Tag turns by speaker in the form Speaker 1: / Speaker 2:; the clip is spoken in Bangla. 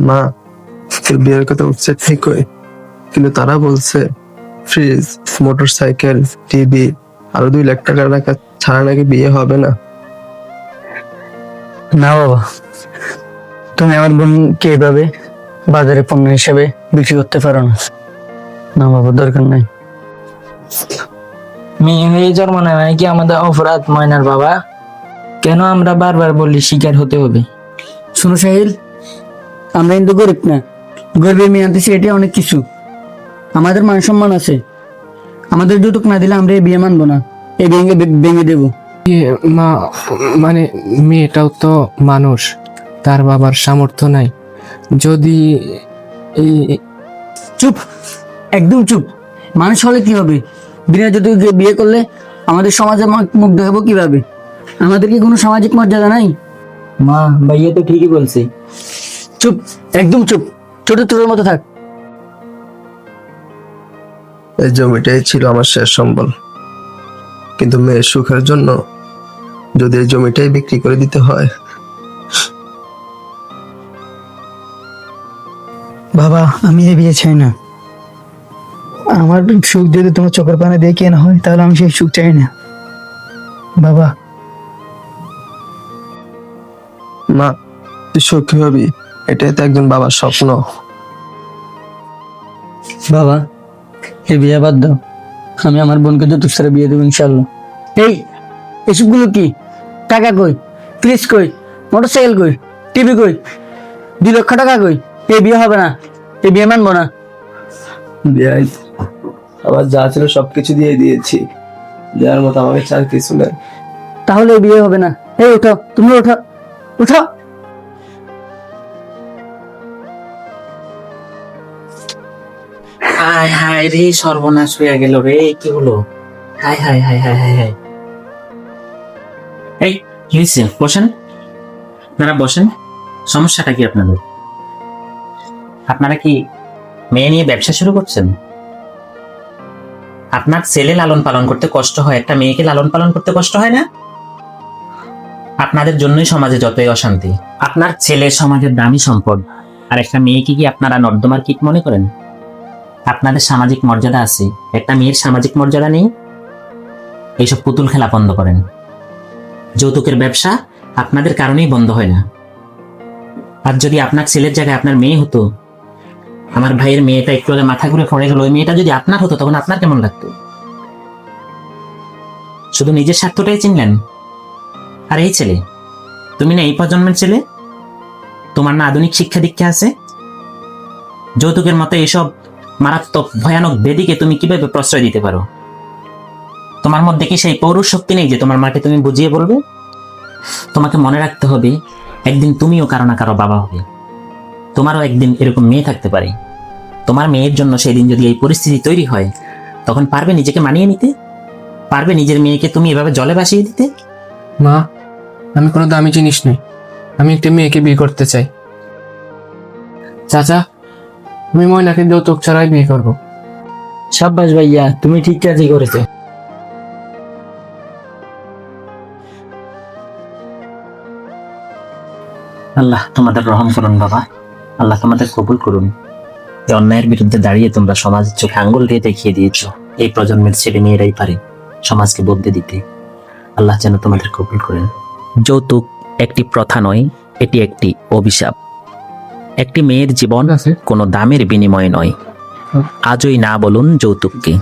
Speaker 1: মা, তোর বিয়ের কথা উঠছে ঠিকই, কিন্তু তারা বলছে ফ্রিজ, মোটরসাইকেল, টিভি আরো 2 লাখ টাকা রাখা ছাড়া নাকি বিয়ে হবে না।
Speaker 2: না বাবা, তুমি আমার বোনকে এভাবে বাজারে পণ্য হিসেবে বিক্রি করতে পারো না। না বাবা, দরকার নাই।
Speaker 3: মেয়ে হয়ে জন্মানো মানে কি আমাদের অপরাধ ময়নার বাবা? কেন আমরা বারবার বললি শিকার হতে হবে?
Speaker 2: শোনো সাহিল, আমরা কিন্তু গরিব না, গরিবের মেয়ে আনতেছি এটা অনেক কিছু। আমাদের মান সম্মান আছে, আমাদের যৌতুক না দিলে আমরা এই বিয়ে মানবো না, এই বিয়ে ভেঙে দেবো।
Speaker 4: মা, মানে মেয়েটাও তো মানুষ, তার বাবার সামর্থ্য নাই। যদি
Speaker 2: চুপ, একদম চুপ। মানুষ হলে কি হবে? বিনা যৌতুকে বিয়ে করলে আমাদের সমাজে মুখ দেখাবো কিভাবে? আমাদের কি কোনো সামাজিক মর্যাদা নাই?
Speaker 3: মা, ভাইয়া তো ঠিকই বলছে।
Speaker 2: চুপ, একদম চুপ, ছোট তোর মতো থাক।
Speaker 1: এই জমিটাই ছিল আমার শেষ সম্বল, কিন্তু মেয়ের সুখের জন্য যদি এই জমিটাই বিক্রি করে দিতে হয়।
Speaker 2: বাবা, আমি এই বিয়ে চাই না। আমার সুখ যদি তোমার চোখের পানে দেখে না হয়, তাহলে আমি সেই সুখ চাই না বাবা।
Speaker 1: মা, তুই সুখী হবি, এটাই তো একজন বাবার স্বপ্ন।
Speaker 2: বাবা, এই বিয়ে বাদ দাও, আমি আমার বোনকে যৌতুক ছাড়া বিয়ে দেবো ইনশাল্লাহ। এই এসবগুলো কি? টাকা কই? ফ্রিজ কই? মোটরসাইকেল কই? টিভি কই? 2 লক্ষ টাকা কই? এই বিয়ে হবে না, এই বিয়ে মানবো না।
Speaker 1: বিয়াই আবার যা ছিল সবকিছু দিয়ে দিয়েছি, দেওয়ার মতো আমাকে চার কিছু নেই।
Speaker 2: তাহলে এই বিয়ে হবে না। এই ওঠো, তুমি ওঠো, ওঠো।
Speaker 3: হায় হায় রে, সর্বনাশ হয়ে গেল রে, কি হলো? হায় হায় হায় হায় হায় হায়। এই কি হয়েছে? বসেন, আপনারা বসেন। সমস্যাটা কি আপনাদের? আপনারা কি মেয়ে নিয়ে ব্যবসা শুরু করছেন? আপনার ছেলে লালন পালন করতে কষ্ট হয়, একটা মেয়েকে লালন পালন করতে কষ্ট হয় না? আপনাদের জন্যই সমাজে যতই অশান্তি। আপনার ছেলে সমাজের দামি সম্পদ, আর একটা মেয়েকে কি আপনারা নর্দমার কীট মনে করেন? আপনাদের সামাজিক মর্যাদা আছে, একটা মেয়ের সামাজিক মর্যাদা নেই। এইসব পুতুল খেলা বন্ধ করেন। যৌতুকের ব্যবসা আপনাদের কারণেই বন্ধ হয় না। আর যদি আপনার ছেলের জায়গায় আপনার মেয়ে হতো, আমার ভাইয়ের মেয়েটা একটু আগে মাথা ঘুরে পড়ে গেল, ওই মেয়েটা যদি আপনার হতো তখন আপনার কেমন লাগতো? শুধু নিজের স্বার্থটাই চিনলেন। আর এই ছেলে, তুমি না এই প্রজন্মের ছেলে, তোমার না আধুনিক শিক্ষা দীক্ষা আছে? যৌতুকের মতো এসব মারাত্মক ভয়ানক বেদিকে তুমি কিভাবে প্রশ্রয় দিতে পারো? তোমার মধ্যে কি সেই পৌরুষ শক্তি নেই যে তোমার মাকে তুমি বুঝিয়ে বলবে? তোমাকে মনে রাখতে হবে, একদিন তুমিও কারো না কারো বাবা হবে। তোমারও একদিন এরকম মেয়ে থাকতে পারে। তোমার মেয়ের জন্য সেদিন যদি এই পরিস্থিতি তৈরি হয়, তখন পারবে নিজেকে মানিয়ে নিতে? পারবে নিজের মেয়েকে তুমি এভাবে জলে ভাসিয়ে দিতে?
Speaker 4: মা, আমি কোনো দামি জিনিস নই, আমি একটা মেয়েকে বিয়ে করতে চাই। চাচা, আমি ময়নাকে যৌতুক ছাড়াই বিয়ে করবো।
Speaker 3: সাব্বাস ভাইয়া, তুমি ঠিক কাজই করেছো। আল্লাহ তোমাদের রহম করুন বাবা, আল্লাহ তোমাদের কবুল করুন। এই অন্যায়ের বিরুদ্ধে দাঁড়িয়ে তোমরা সমাজের চোখে আঙ্গুল দিয়ে দেখিয়ে দিয়েছো এই প্রজন্মের ছেলে মেয়েরাই পারে সমাজকে বদলে দিতে। আল্লাহ যেন তোমাদের কবুল করেন। যৌতুক একটি প্রথা নয়, এটি একটি অভিশাপ। একটি মেয়ের জীবন কোনো দামের বিনিময়ে নয়। আজই না বলুন যৌতুককে।